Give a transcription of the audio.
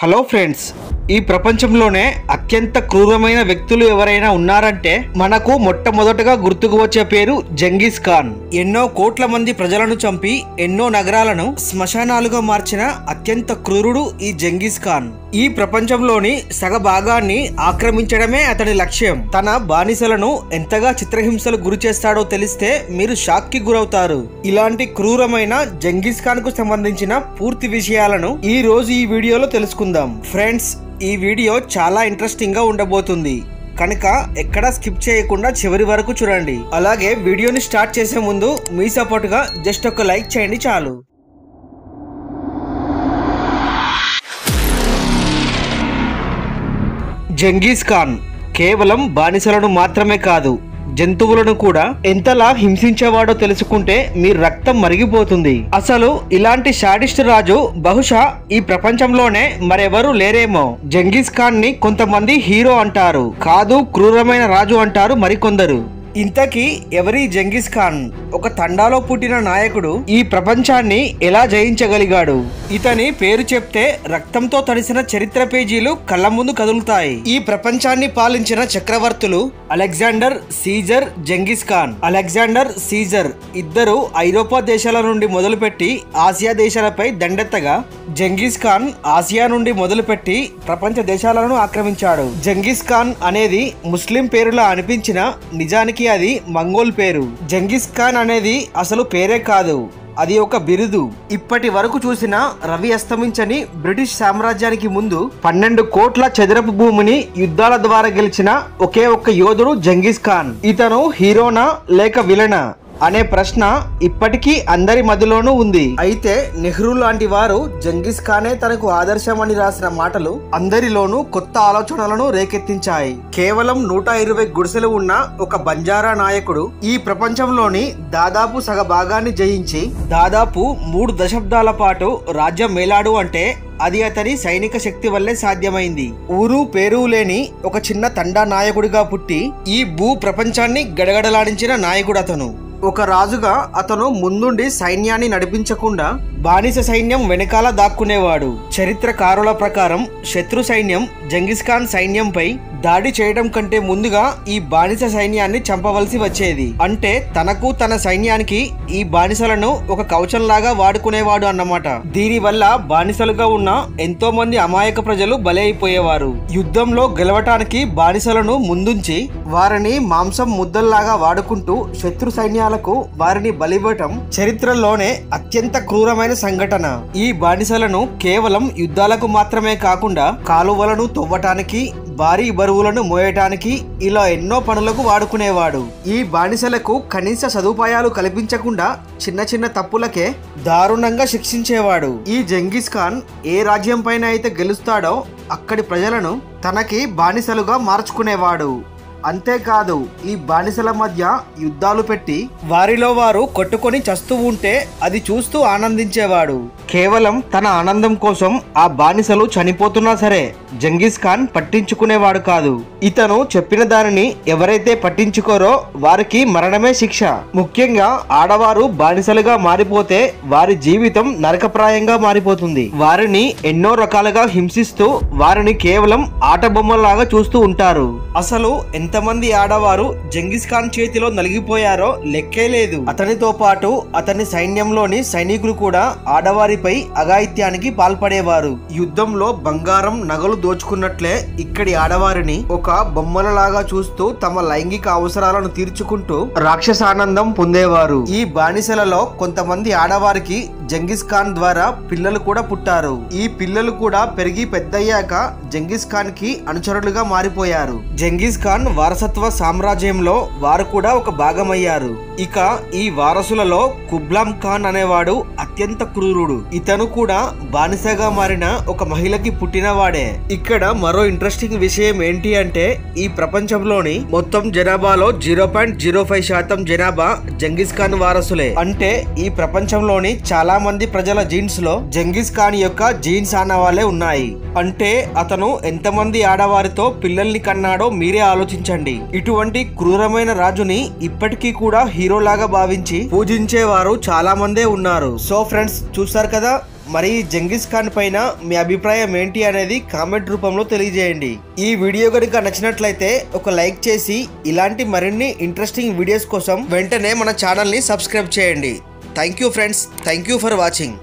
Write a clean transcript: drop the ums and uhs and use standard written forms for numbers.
Hello friends, ఈ ప్రపంచంలోనే అత్యంత క్రూరమైన వ్యక్తులు ఎవరైనా ఉన్నారంటే మనకు మొట్టమొదటగా గుర్తుకు వచ్చే పేరు జంగీస్ ఖాన్. ఎన్నో కోట్ల మంది ప్రజలను చంపి ఎన్నో నగరాలను శ్మశానాలుగా మార్చిన అత్యంత క్రూరుడు ఈ జంగీస్ ఖాన్. ఈ ప్రపంచంలోని సగ భాగాన్ని ఆక్రమించడమే అతడి లక్ష్యం. తన బానిసలను ఎంతగా చిత్రహింసలు గురి చేస్తాడో తెలిస్తే మీరు షాక్ కి గురవుతారు. ఇలాంటి క్రూరమైన జంగీస్ ఖాన్ కు సంబంధించిన పూర్తి విషయాలను ఈ రోజు ఈ వీడియోలో తెలుసుకుందాం. ఫ్రెండ్స్, ఈ వీడియో చాలా ఇంట్రెస్టింగ్ గా ఉండబోతుంది కనుక ఎక్కడా స్కిప్ చేయకుండా చివరి వరకు చూడండి. అలాగే వీడియోని స్టార్ట్ చేసే ముందు మీ సపోర్ట్ గా జస్ట్ ఒక లైక్ చేయండి చాలు. జంగీస్ ఖాన్ కేవలం బానిసలను మాత్రమే కాదు, జంతువులను కూడా ఎంతలా హింసించేవాడో తెలుసుకుంటే మీ రక్తం మరిగిపోతుంది. అసలు ఇలాంటి శాడిస్ట్ రాజు బహుశా ఈ ప్రపంచంలోనే మరెవరూ లేరేమో. జంగీస్ ఖాన్ ని కొంతమంది హీరో అంటారు, కాదు క్రూరమైన రాజు అంటారు మరికొందరు. ఇంతకీ ఎవరి జంగీస్ ఖాన్? ఒక తండాలో పుట్టిన నాయకుడు ఈ ప్రపంచాన్ని ఎలా జయించగలిగాడు? ఇతని పేరు చెప్తే రక్తంతో తడిసిన చరిత్ర పేజీలు కళ్ళ ముందు కదులుతాయి. ఈ ప్రపంచాన్ని పాలించిన చక్రవర్తులు Alexander, Caesar, Genghis Khan. Alexander, Caesar ఇద్దరు ఐరోపా దేశాల నుండి మొదలుపెట్టి ఆసియా దేశాలపై దండెత్తగా, జంగీస్ ఖాన్ ఆసియా నుండి మొదలుపెట్టి ప్రపంచ దేశాలను ఆక్రమించాడు. జంగీస్ ఖాన్ అనేది ముస్లిం పేరులా అనిపించిన నిజానికి అది మంగోల్ పేరు. జంగీస్ ఖాన్ అనేది అసలు పేరే కాదు, అది ఒక బిరుదు. ఇప్పటి వరకు చూసిన రవి అస్తమించని బ్రిటిష్ సామ్రాజ్యానికి ముందు 12 కోట్ల చదరపు భూమిని యుద్ధాల ద్వారా గెలిచిన ఒకే ఒక్క యోధుడు జంగీస్ ఖాన్. ఇతను హీరోనా లేక విలనా అనే ప్రశ్న ఇప్పటికీ అందరి మధ్యలోనూ ఉంది. అయితే నెహ్రూ లాంటి వారు జంగీస్ ఖానే తనకు ఆదర్శమని రాసిన మాటలు అందరిలోనూ కొత్త ఆలోచనలను రేకెత్తించాయి. కేవలం 120 గుడిసెలు ఉన్న ఒక బంజారా నాయకుడు ఈ ప్రపంచంలోని దాదాపు సగ భాగాన్ని జయించి దాదాపు 3 దశాబ్దాల పాటు రాజ్యం మేలాడు అంటే అది అతని సైనిక శక్తి వల్లే సాధ్యమైంది. ఊరు పేరు లేని ఒక చిన్న తండా నాయకుడిగా పుట్టి ఈ భూ ప్రపంచాన్ని గడగడలాడించిన నాయకుడు అతను. ఒక రాజుగా అతను ముందుండి సైన్యాన్ని నడిపించకుండా బానిస సైన్యం వెనకాల దాక్కునేవాడు. చరిత్రకారుల ప్రకారం శత్రు సైన్యం జంగీస్ ఖాన్ సైన్యంపై దాడి చేయడం కంటే ముందుగా ఈ బానిస సైన్యాన్ని చంపవలసి వచ్చేది. అంటే తనకు తన సైన్యానికి ఈ బానిసలను ఒక కవచంలాగా వాడుకునేవాడు అన్నమాట. దీనివల్ల బానిసలుగా ఉన్న ఎంతో మంది అమాయక ప్రజలు బలి అయిపోయేవారు. యుద్ధంలో గెలవటానికి బానిసలను ముందుంచి వారిని మాంసం ముద్దల్లాగా వాడుకుంటూ శత్రు సైన్యాలకు వారిని బలివ్వటం చరిత్రలోనే అత్యంత క్రూరమైన సంఘటన. ఈ బానిసలను కేవలం యుద్ధాలకు మాత్రమే కాకుండా కాలువలను తవ్వటానికి, భారీ బరువులను మోయటానికి ఇలా ఎన్నో పనులకు వాడుకునేవాడు. ఈ బానిసలకు కనీస సదుపాయాలు కల్పించకుండా చిన్న చిన్న తప్పులకే దారుణంగా శిక్షించేవాడు. ఈ జంగీస్ ఖాన్ ఏ రాజ్యం పైన అయితే గెలుస్తాడో అక్కడి ప్రజలను తనకి బానిసలుగా మార్చుకునేవాడు. అంతేకాదు ఈ బానిసల మధ్య యుద్ధాలు పెట్టి వారిలో వారు కొట్టుకొని చస్తూ ఉంటే అది చూస్తూ ఆనందించేవాడు. కేవలం తన ఆనందం కోసం ఆ బానిసలు చనిపోతున్నా సరే జంగీస్ ఖాన్ పట్టించుకునేవాడు కాదు. ఇతను చెప్పిన దానిని ఎవరైతే పట్టించుకోరో వారికి మరణమే శిక్ష. ముఖ్యంగా ఆడవారు బానిసలుగా మారిపోతే వారి జీవితం నరకప్రాయంగా మారిపోతుంది. వారిని ఎన్నో రకాలుగా హింసిస్తూ వారిని కేవలం ఆట బొమ్మలాగా చూస్తూ ఉంటారు. అసలు ఎంతమంది ఆడవారు జంగీస్ ఖాన్ చేతిలో నలిగిపోయారో లెక్కే లేదు. అతనితో పాటు అతని సైన్యంలోని సైనికులు కూడా ఆడవారిపై అఘాయిత్యానికి పాల్పడేవారు. యుద్ధంలో బంగారం, నగలు దోచుకున్నట్లే ఇక్కడి ఆడవారిని ఒక బొమ్మలలాగా చూస్తూ తమ లైంగిక అవసరాలను తీర్చుకుంటూ రాక్షసానందం పొందేవారు. ఈ బానిసలలో కొంతమంది ఆడవారికి జంగీస్ ఖాన్ ద్వారా పిల్లలు కూడా పుట్టారు. ఈ పిల్లలు కూడా పెరిగి పెద్దయ్యాక జంగీస్ ఖాన్ కి అనుచరులుగా మారిపోయారు. జంగీస్ ఖాన్ వారసత్వ సామ్రాజ్యంలో వారు కూడా ఒక భాగమయ్యారు. ఇక ఈ వారసులలో కుబ్లాం ఖాన్ అనేవాడు అత్యంత క్రూరుడు. ఇతను కూడా బానిసగా మారిన ఒక మహిళకి పుట్టినవాడే. ఇక్కడ మరో ఇంట్రెస్టింగ్ విషయం ఏంటి అంటే ఈ ప్రపంచంలోని మొత్తం జనాభాలో 0.05% జనాభా జంగీస్ ఖాన్ వారసులే. అంటే ఈ ప్రపంచంలోని చాలా మంది ప్రజల జీన్స్ లో జంగీస్ ఖాన్ యొక్క జీన్స్ ఆనవాలే ఉన్నాయి. అంటే అతను ఎంతమంది ఆడవారితో పిల్లల్ని కన్నాడో మీరే ఆలోచించండి. ఇటువంటి క్రూరమైన రాజుని ఇప్పటికీ కూడా హీరోలాగా భావించి పూజించేవారు చాలా మందే ఉన్నారు. సో ఫ్రెండ్స్, చూస్తారు కదా, మరి జంగిస్ ఖాన్ పైన మీ అభిప్రాయం ఏంటి అనేది కామెంట్ రూపంలో తెలియజేయండి. ఈ వీడియో కనుక నచ్చినట్లయితే ఒక లైక్ చేసి ఇలాంటి మరిన్ని ఇంట్రెస్టింగ్ వీడియోస్ కోసం వెంటనే మన ఛానల్ని సబ్స్క్రైబ్ చేయండి. Thank you friends, thank you for watching.